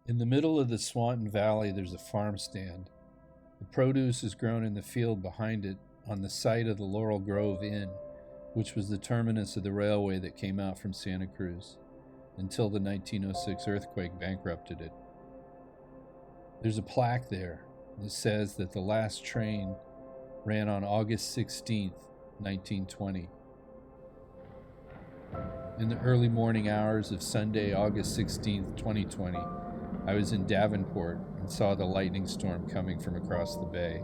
In the middle of the Swanton Valley, there's a farm stand. The produce is grown in the field behind it on the site of the Laurel Grove Inn, which was the terminus of the railway that came out from Santa Cruz, until the 1906 earthquake bankrupted it. There's a plaque there that says that the last train ran on August 16th, 1920. In the early morning hours of Sunday, August 16th, 2020, I was in Davenport and saw the lightning storm coming from across the bay.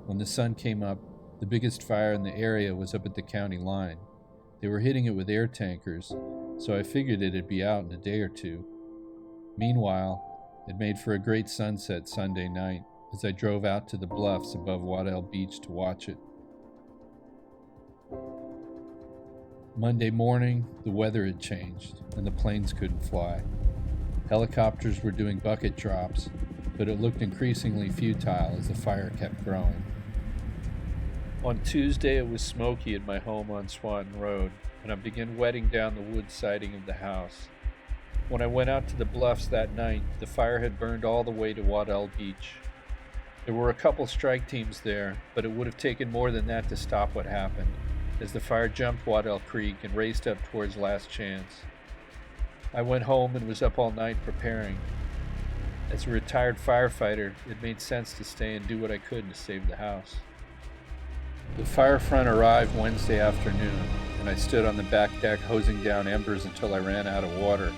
When the sun came up, the biggest fire in the area was up at the county line. They were hitting it with air tankers, so I figured it'd be out in a day or two. Meanwhile, it made for a great sunset Sunday night as I drove out to the bluffs above Waddell Beach to watch it. Monday morning, the weather had changed and the planes couldn't fly. Helicopters were doing bucket drops, but it looked increasingly futile as the fire kept growing. On Tuesday, it was smoky at my home on Swanton Road, and I began wetting down the wood siding of the house. When I went out to the bluffs that night, the fire had burned all the way to Waddell Beach. There were a couple strike teams there, but it would have taken more than that to stop what happened, as the fire jumped Waddell Creek and raced up towards Last Chance. I went home and was up all night preparing. As a retired firefighter, it made sense to stay and do what I could to save the house. The fire front arrived Wednesday afternoon, and I stood on the back deck hosing down embers until I ran out of water,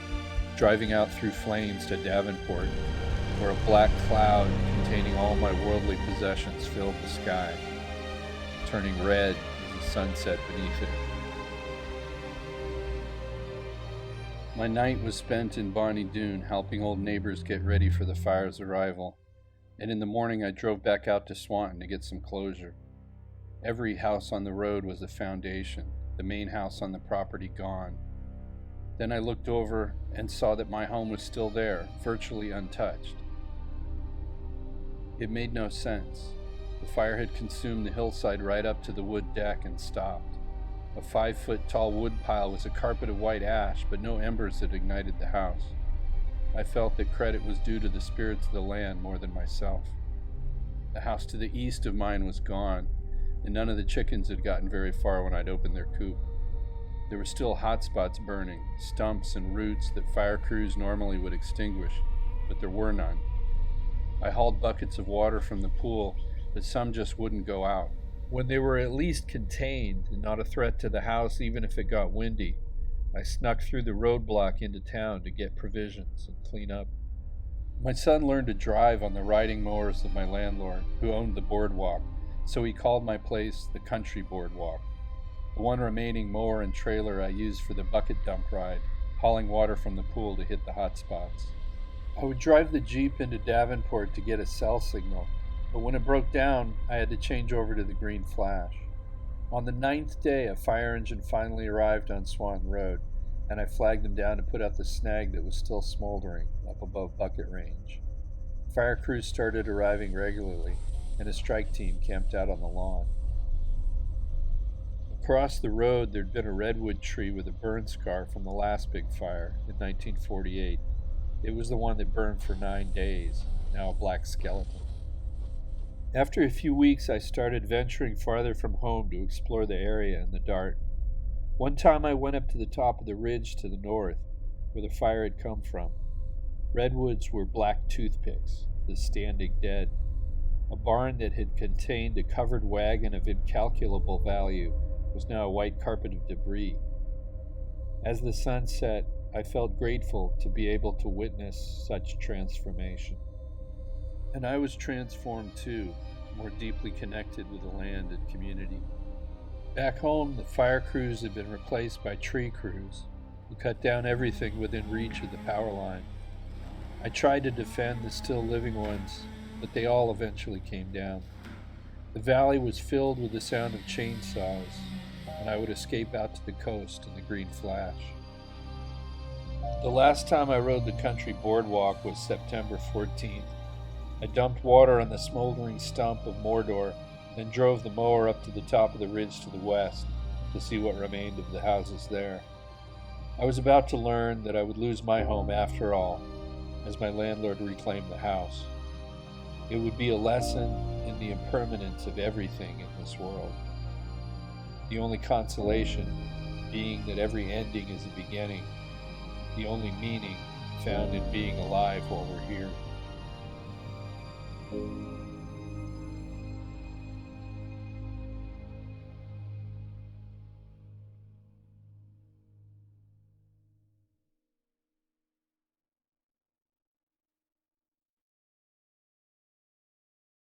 driving out through flames to Davenport, where a black cloud containing all my worldly possessions filled the sky, turning red as the sun set beneath it. My night was spent in Bonnie Doon helping old neighbors get ready for the fire's arrival, and in the morning I drove back out to Swanton to get some closure. Every house on the road was a foundation, the main house on the property gone. Then I looked over and saw that my home was still there, virtually untouched. It made no sense. The fire had consumed the hillside right up to the wood deck and stopped. A 5-foot-tall wood pile was a carpet of white ash, but no embers had ignited the house. I felt that credit was due to the spirits of the land more than myself. The house to the east of mine was gone, and none of the chickens had gotten very far when I'd opened their coop. There were still hot spots burning, stumps and roots that fire crews normally would extinguish, but there were none. I hauled buckets of water from the pool, but some just wouldn't go out. When they were at least contained and not a threat to the house even if it got windy, I snuck through the roadblock into town to get provisions and clean up. My son learned to drive on the riding mowers of my landlord, who owned the boardwalk, so he called my place the Country Boardwalk. The one remaining mower and trailer I used for the bucket dump ride, hauling water from the pool to hit the hot spots. I would drive the Jeep into Davenport to get a cell signal, but when it broke down, I had to change over to the green flash. On the 9th day, a fire engine finally arrived on Swanton Road, and I flagged them down to put out the snag that was still smoldering up above bucket range. Fire crews started arriving regularly, and a strike team camped out on the lawn. Across the road, there'd been a redwood tree with a burn scar from the last big fire in 1948. It was the one that burned for 9 days, now a black skeleton. After a few weeks, I started venturing farther from home to explore the area in the dark. One time I went up to the top of the ridge to the north, where the fire had come from. Redwoods were black toothpicks, the standing dead. A barn that had contained a covered wagon of incalculable value was now a white carpet of debris. As the sun set, I felt grateful to be able to witness such transformation. And I was transformed too, more deeply connected with the land and community. Back home, the fire crews had been replaced by tree crews, who cut down everything within reach of the power line. I tried to defend the still living ones, but they all eventually came down. The valley was filled with the sound of chainsaws, and I would escape out to the coast in the green flash. The last time I rode the country boardwalk was September 14th. I dumped water on the smoldering stump of Mordor, then drove the mower up to the top of the ridge to the west to see what remained of the houses there. I was about to learn that I would lose my home after all, as my landlord reclaimed the house. It would be a lesson in the impermanence of everything in this world. The only consolation being that every ending is a beginning, the only meaning found in being alive while we're here.